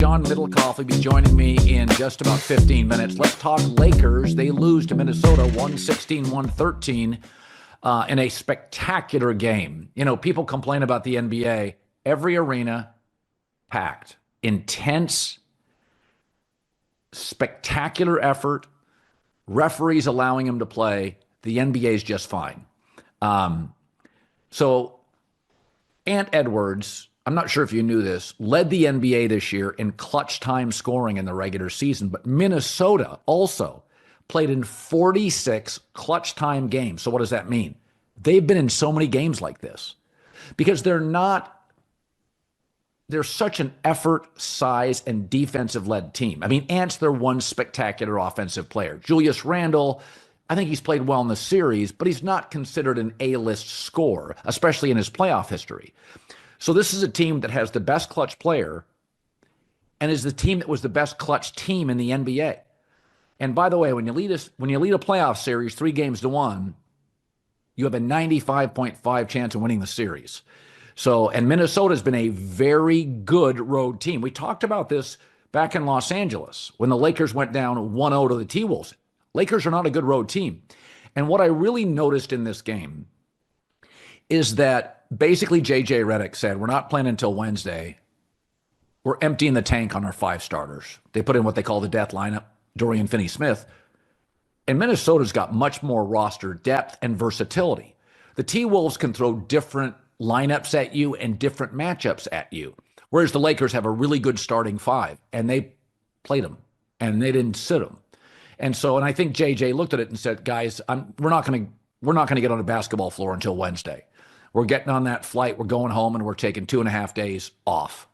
John Middlecoff will be joining me in just about 15 minutes. Let's talk Lakers. They lose to Minnesota 116-113 in a spectacular game. You know, people complain about the NBA. Every arena packed. Intense, spectacular effort. Referees allowing them to play. The NBA is just fine. So Ant Edwards, I'm not sure if you knew this, led the NBA this year in clutch time scoring in the regular season, but Minnesota also played in 46 clutch time games. So what does that mean? They've been in so many games like this because they're such an effort, size, and defensive-led team. I mean, Ant's their one spectacular offensive player. Julius Randle, I think he's played well in the series, but he's not considered an A-list scorer, especially in his playoff history. So this is a team that has the best clutch player and is the team that was the best clutch team in the NBA. And by the way, when you lead a playoff series 3-1, you have a 95.5 chance of winning the series. So, and Minnesota's been a very good road team. We talked about this back in Los Angeles when the Lakers went down 1-0 to the T-Wolves. Lakers are not a good road team. And what I really noticed in this game is that basically J.J. Redick said, we're not playing until Wednesday. We're emptying the tank on our 5 starters. They put in what they call the death lineup, Dorian Finney-Smith. And Minnesota's got much more roster depth and versatility. The T-Wolves can throw different lineups at you and different matchups at you, whereas the Lakers have a really good starting 5, and they played them, and they didn't sit them. And I think JJ looked at it and said, guys, we're not going to get on a basketball floor until Wednesday. We're getting on that flight. We're going home, and we're taking 2.5 days off.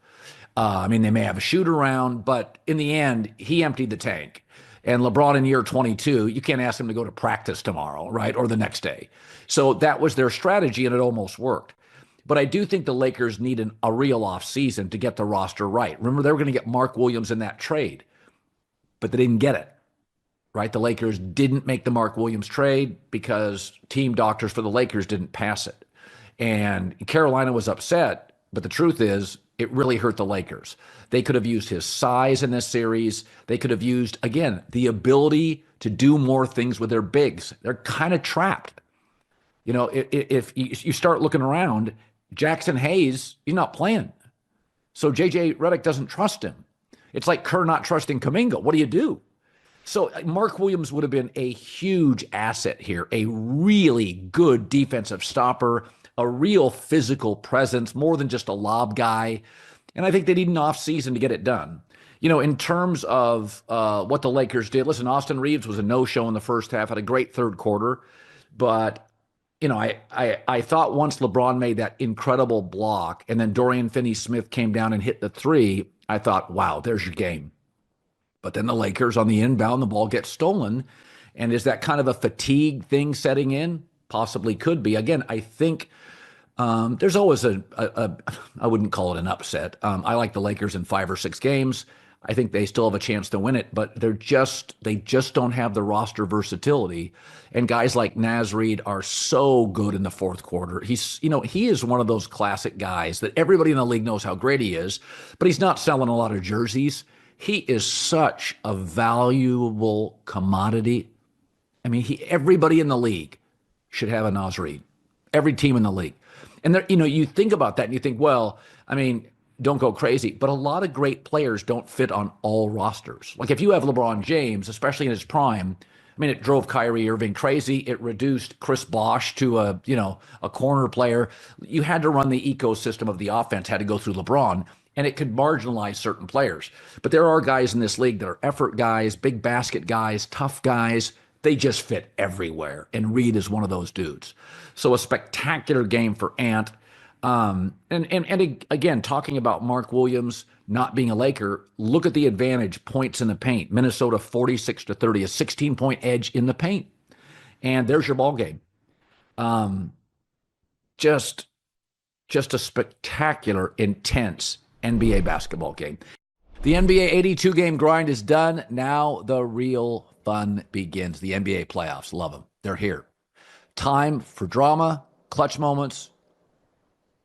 I mean, they may have a shoot around, but in the end, he emptied the tank. And LeBron in year 22, you can't ask him to go to practice tomorrow, right, or the next day. So that was their strategy, and it almost worked. But I do think the Lakers need a real offseason to get the roster right. Remember, they were going to get Mark Williams in that trade, but they didn't get it, right? The Lakers didn't make the Mark Williams trade because team doctors for the Lakers didn't pass it. And Carolina was upset, but the truth is it really hurt the Lakers. They could have used his size in this series. They could have used, again, the ability to do more things with their bigs. They're kind of trapped. You know, if you start looking around, Jackson Hayes, he's not playing. So J.J. Redick doesn't trust him. It's like Kerr not trusting Kuminga. What do you do? So Mark Williams would have been a huge asset here, a really good defensive stopper, a real physical presence, more than just a lob guy. And I think they need an offseason to get it done. You know, in terms of what the Lakers did, listen, Austin Reeves was a no-show in the first half, had a great third quarter. But, you know, I thought once LeBron made that incredible block and then Dorian Finney-Smith came down and hit the 3, I thought, wow, there's your game. But then the Lakers on the inbound, the ball gets stolen. And is that kind of a fatigue thing setting in? Possibly could be. Again, I think there's always I wouldn't call it an upset. I like the Lakers in 5 or 6 games. I think they still have a chance to win it, but they just don't have the roster versatility. And guys like Naz Reid are so good in the fourth quarter. He is one of those classic guys that everybody in the league knows how great he is, but he's not selling a lot of jerseys. He is such a valuable commodity. I mean, everybody in the league should have a Naz Reid. Every team in the league. And you think about that and you think, well, I mean, don't go crazy. But a lot of great players don't fit on all rosters. Like if you have LeBron James, especially in his prime, I mean, it drove Kyrie Irving crazy. It reduced Chris Bosh to a corner player. You had to run the ecosystem of the offense, had to go through LeBron, and it could marginalize certain players. But there are guys in this league that are effort guys, big basket guys, tough guys. They just fit everywhere. And Reed is one of those dudes. So a spectacular game for Ant. And again, talking about Mark Williams not being a Laker, look at the advantage, points in the paint. Minnesota 46-30, a 16-point edge in the paint. And there's your ball game. Just a spectacular, intense NBA basketball game. The NBA 82-game grind is done. Now the real fun begins. The NBA playoffs. Love them. They're here. Time for drama, clutch moments,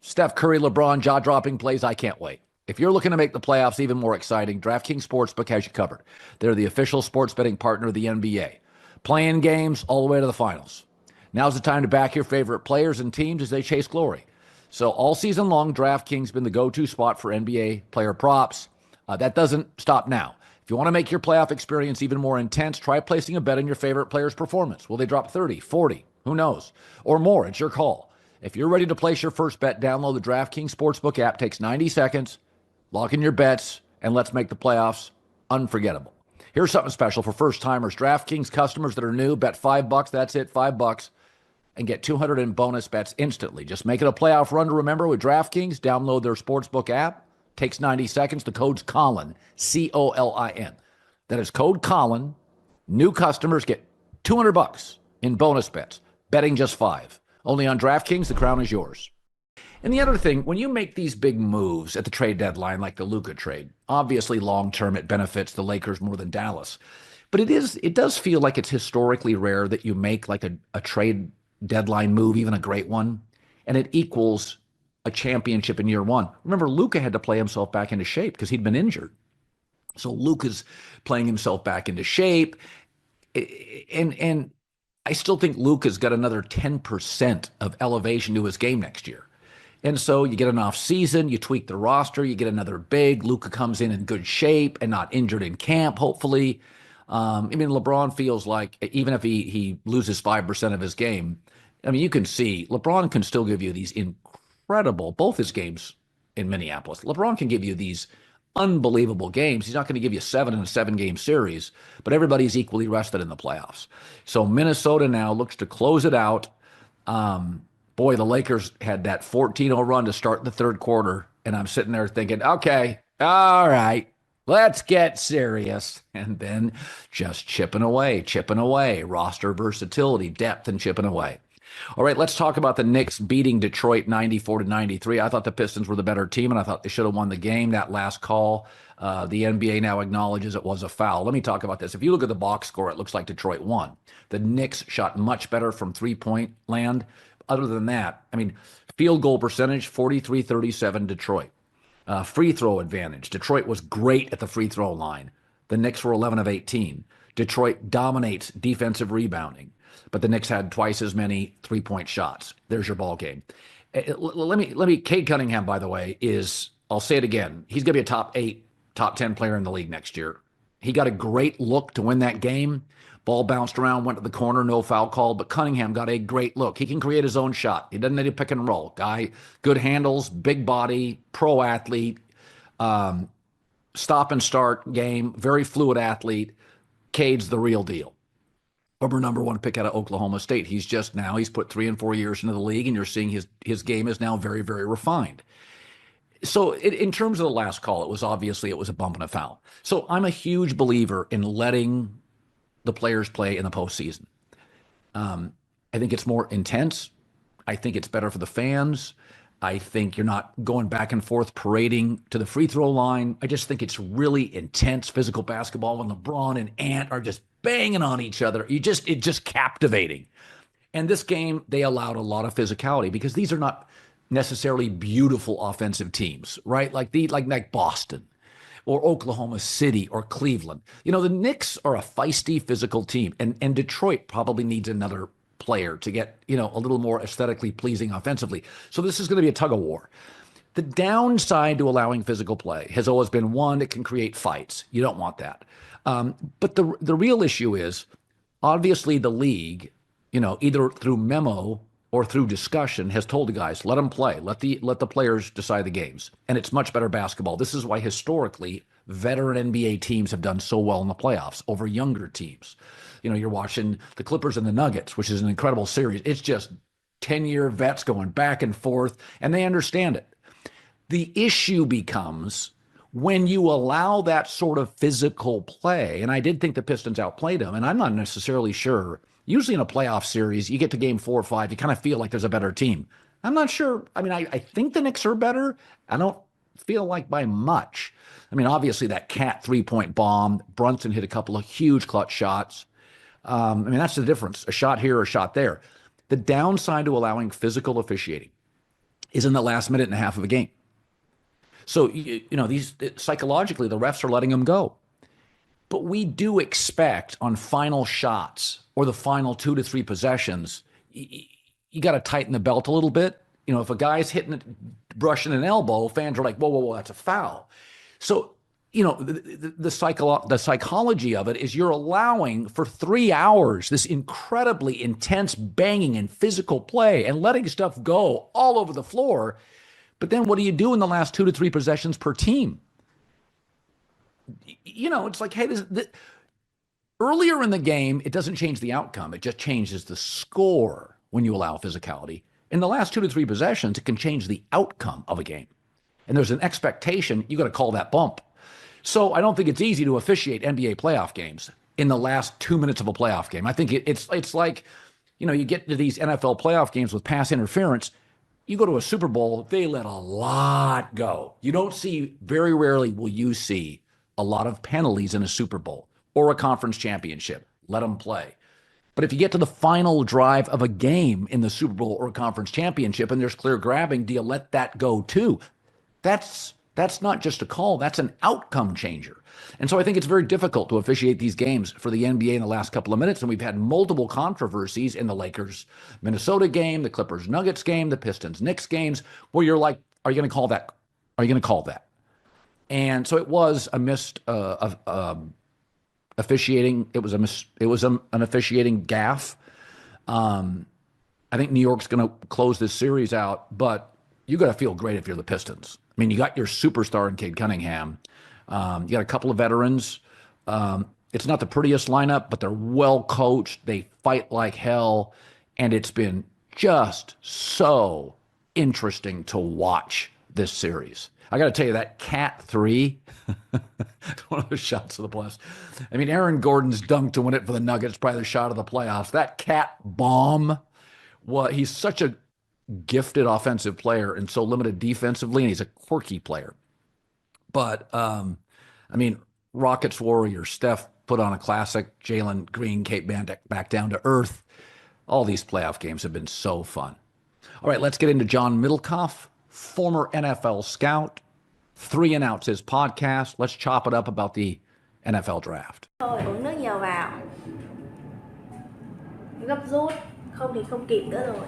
Steph Curry, LeBron, jaw-dropping plays. I can't wait. If you're looking to make the playoffs even more exciting, DraftKings Sportsbook has you covered. They're the official sports betting partner of the NBA. Playing games all the way to the finals. Now's the time to back your favorite players and teams as they chase glory. So all season long, DraftKings has been the go-to spot for NBA player props. That doesn't stop now. If you want to make your playoff experience even more intense, try placing a bet on your favorite player's performance. Will they drop 30, 40, who knows, or more? It's your call. If you're ready to place your first bet, download the DraftKings Sportsbook app. Takes 90 seconds. Lock in your bets, and let's make the playoffs unforgettable. Here's something special for first-timers. DraftKings customers that are new, bet $5. That's it, $5, and get 200 in bonus bets instantly. Just make it a playoff run to remember with DraftKings. Download their Sportsbook app. Takes 90 seconds. The code's Colin, C-O-L-I-N. That is code Colin. New customers get $200 in bonus bets, betting just $5. Only on DraftKings, the crown is yours. And the other thing, when you make these big moves at the trade deadline, like the Luka trade, obviously long-term it benefits the Lakers more than Dallas. But it does feel like it's historically rare that you make like a trade deadline move, even a great one, and it equals a championship in year one. Remember, Luka had to play himself back into shape because he'd been injured. So Luka's playing himself back into shape. And I still think Luka's got another 10% of elevation to his game next year. And so you get an off season, you tweak the roster, you get another big. Luka comes in good shape and not injured in camp, hopefully. LeBron feels like even if he loses 5% of his game, you can see LeBron can still give you these incredible, both his games in Minneapolis. LeBron can give you these unbelievable games. He's not going to give you 7 in a 7-game series, but everybody's equally rested in the playoffs. So Minnesota now looks to close it out. Boy, the Lakers had that 14-0 run to start the third quarter, and I'm sitting there thinking, okay, all right, let's get serious. And then just chipping away, roster versatility, depth, and chipping away. All right, let's talk about the Knicks beating Detroit 94-93. I thought the Pistons were the better team, and I thought they should have won the game. That last call, the NBA now acknowledges it was a foul. Let me talk about this. If you look at the box score, it looks like Detroit won. The Knicks shot much better from three-point land. Other than that, field goal percentage, 43-37 Detroit. Free throw advantage. Detroit was great at the free throw line. The Knicks were 11 of 18. Detroit dominates defensive rebounding, but the Knicks had twice as many three-point shots. There's your ball game. Let me. Cade Cunningham, by the way, I'll say it again, he's going to be a top 8, top 10 player in the league next year. He got a great look to win that game. Ball bounced around, went to the corner, no foul call, but Cunningham got a great look. He can create his own shot. He doesn't need to pick and roll. Guy, good handles, big body, pro athlete, stop and start game, very fluid athlete. Cade's the real deal. Former number 1 pick out of Oklahoma State. He's put 3 and 4 years into the league, and you're seeing his game is now very, very refined. So in terms of the last call, it was a bump and a foul. So I'm a huge believer in letting the players play in the postseason. I think it's more intense. I think it's better for the fans. I think you're not going back and forth parading to the free throw line. I just think it's really intense physical basketball when LeBron and Ant are just banging on each other. It's just captivating. And this game, they allowed a lot of physicality because these are not necessarily beautiful offensive teams, right? Like Boston or Oklahoma City or Cleveland. The Knicks are a feisty physical team, and Detroit probably needs another player to get, a little more aesthetically pleasing offensively. So this is going to be a tug of war. The downside to allowing physical play has always been, one, it can create fights. You don't want that. But the real issue is, obviously the league, either through memo or through discussion, has told the guys, let them play, let the players decide the games. And it's much better basketball. This is why historically veteran NBA teams have done so well in the playoffs over younger teams. You're watching the Clippers and the Nuggets, which is an incredible series. It's just 10-year vets going back and forth, and they understand it. The issue becomes when you allow that sort of physical play, and I did think the Pistons outplayed them, and I'm not necessarily sure. Usually in a playoff series, you get to game 4 or 5, you kind of feel like there's a better team. I'm not sure. I think the Knicks are better. I don't feel like by much. Obviously that Cat 3-point bomb, Brunson hit a couple of huge clutch shots. That's the difference, a shot here or a shot there. The downside to allowing physical officiating is in the last minute and a half of a game. So, these psychologically, the refs are letting them go. But we do expect on final shots or the final 2 to 3 possessions, you got to tighten the belt a little bit. If a guy's brushing an elbow, fans are like, whoa, whoa, whoa, that's a foul. So, the psychology of it is you're allowing for 3 hours this incredibly intense banging and physical play and letting stuff go all over the floor. But then what do you do in the last 2 to 3 possessions per team? It's like, hey, earlier in the game, it doesn't change the outcome. It just changes the score when you allow physicality. In the last 2 to 3 possessions, it can change the outcome of a game. And there's an expectation, you got to call that bump. So I don't think it's easy to officiate NBA playoff games in the last 2 minutes of a playoff game. I think it's like, you get to these NFL playoff games with pass interference. You go to a Super Bowl, they let a lot go. Very rarely will you see a lot of penalties in a Super Bowl or a conference championship. Let them play. But if you get to the final drive of a game in the Super Bowl or a conference championship and there's clear grabbing, do you let that go too? That's not just a call. That's an outcome changer. And so I think it's very difficult to officiate these games for the NBA in the last couple of minutes. And we've had multiple controversies in the Lakers-Minnesota game, the Clippers-Nuggets game, the Pistons-Knicks games, where you're like, are you going to call that? Are you going to call that? And so it was a missed officiating. It was an officiating gaffe. I think New York's going to close this series out, but you got to feel great if you're the Pistons. I mean, you got your superstar in Cade Cunningham. You got a couple of veterans. It's not the prettiest lineup, but they're well coached. They fight like hell, and it's been just so interesting to watch this series. I got to tell you, that Cat 3, one of the shots of the playoffs. I mean, Aaron Gordon's dunk to win it for the Nuggets, probably the shot of the playoffs. That Cat bomb, he's such a gifted offensive player and so limited defensively, and he's a quirky player. But, Rockets Warriors, Steph put on a classic, Jalen Green, Kate Van back down to earth. All these playoff games have been so fun. All right, let's get into John Middlecoff, former NFL scout, 3 and Outs, his podcast. Let's chop it up about the NFL draft. Thôi uống nước nhiều vào. Gấp rút, không thì không kịp nữa rồi.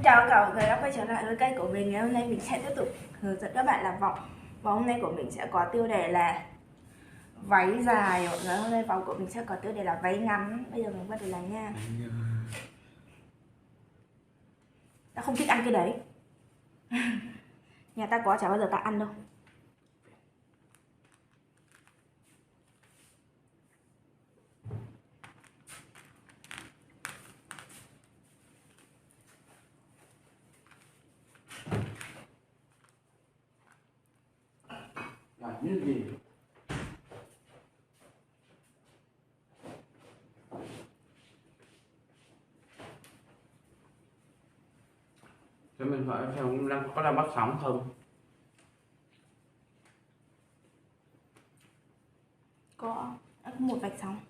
Chào cả mọi người đã quay trở lại với kênh của mình. Ngày hôm nay mình sẽ tiếp tục hướng dẫn các bạn làm vòng. Và hôm nay của mình sẽ có tiêu đề là váy dài. Và hôm nay vòng của mình sẽ có tiêu đề là váy ngắn. Bây giờ mình bắt đầu làm nha. Ta không thích ăn cái đấy. Nhà ta có, chả bao giờ ta ăn đâu. Như gì? Cho mình hỏi xem có đang bắt sóng không? Có một vạch sóng.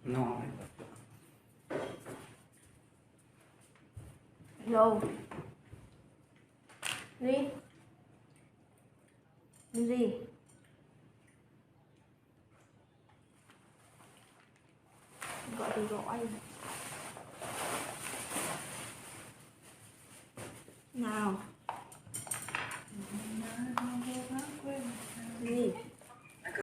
Ngon. Yo. Gì? Gì? Gọi thì gọi. Nào.